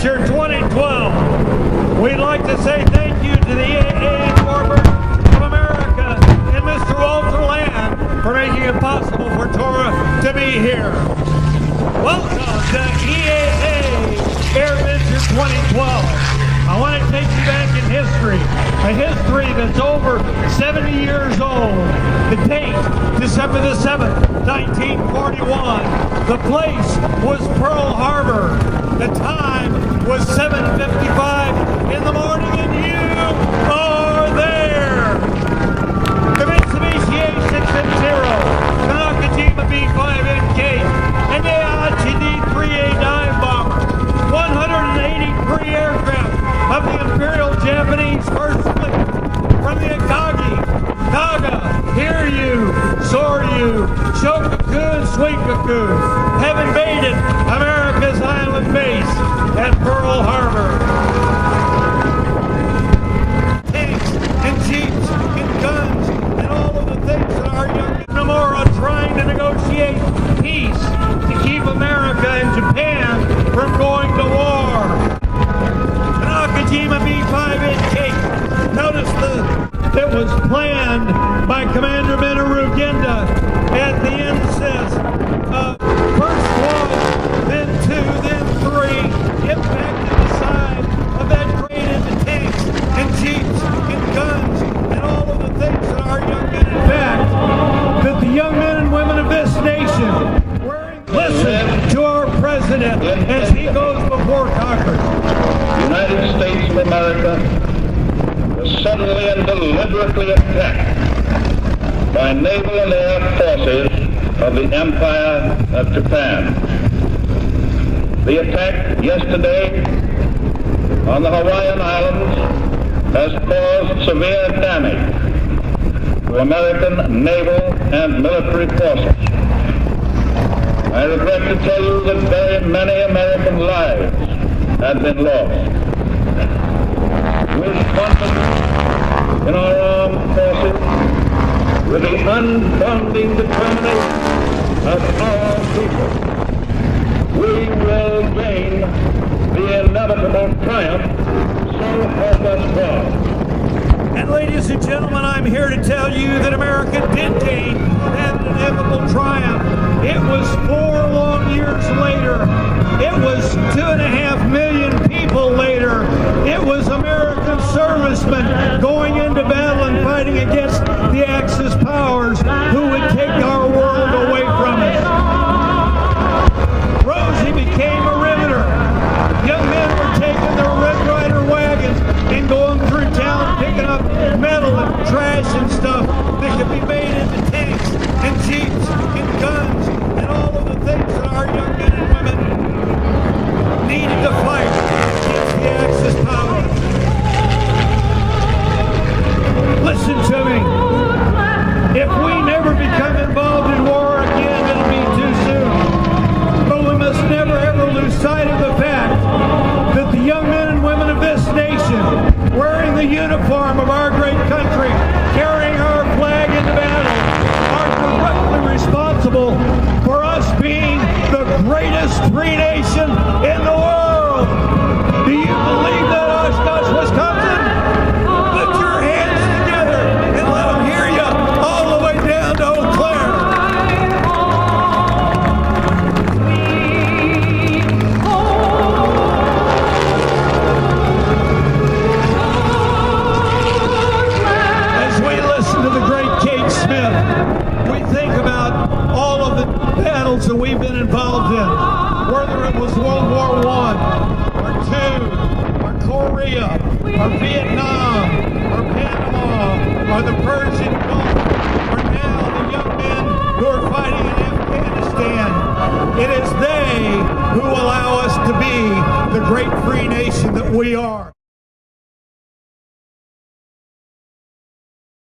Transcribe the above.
Adventure 2012. We'd like to say thank you to the EAA Incorporated of America and Mr. Walter Land for making it possible for Torah to be here. Welcome to EAA Air Adventure 2012. I want to take you back in history, a history that's over 70 years old. The date, December the 7th, 1941. The place was Pearl Harbor. The time was 7:55 in the morning, and you are there. The Mitsubishi A6M0, the Nakajima B5NK, and the Aichi D3A dive bomber, 183 aircraft of the Imperial Japanese First Fleet from the Akagi, Naga, Hiryu, Soryu, Shokaku, and Suikaku have invaded America's island base at Pearl Harbor. Tanks and jeeps and guns and all of the things that our young Namor are trying to negotiate peace to keep America and Japan from going to war. Nakajima B5NK. Notice it was planned by Commander Minoru Genda at the insist of first one, then two, then three, impacted the side of that crane into tanks and jeeps and guns and all of the things that our young men, in fact, that the young men and women of this nation listen to our president as he goes before Congress. The United States of America was suddenly and deliberately attacked by naval and air forces of the Empire of Japan. The attack yesterday on the Hawaiian Islands has caused severe damage to American naval and military forces. I regret to tell you that very many American lives have been lost. With confidence in our armed forces, with the unbounding determination of our people, we will gain the inevitable triumph, so help us God. And ladies and gentlemen, I'm here to tell you that America did gain that inevitable triumph. It was 4 long years later. It was 2.5 million people later. It was American servicemen going into battle and fighting against the Axis powers who would take our world away from us. Rosie became a riveter. Young men were taking their Red Ryder wagons and going through town picking up metal and trash and stuff that could be made into tanks and jeeps and guns and all of the things that our young men and women needed to fight against the Axis power. Listen to me. If we never become involved in war again, it'll be too soon. But we must never ever lose sight of the fact that the young men and women of this nation, wearing the uniform of our great country, carrying our flag into battle, are directly responsible for us being the greatest free nation in the world. Do you believe that, Oshkosh, Wisconsin? Put your hands together and let them hear you all the way down to Eau Claire. As we listen to the great Kate Smith, we think about all of the battles that we've been involved in, whether it was World War I, or II, or Korea, or Vietnam, or Panama, or the Persian Gulf, or now the young men who are fighting in Afghanistan. It is they who allow us to be the great free nation that we are.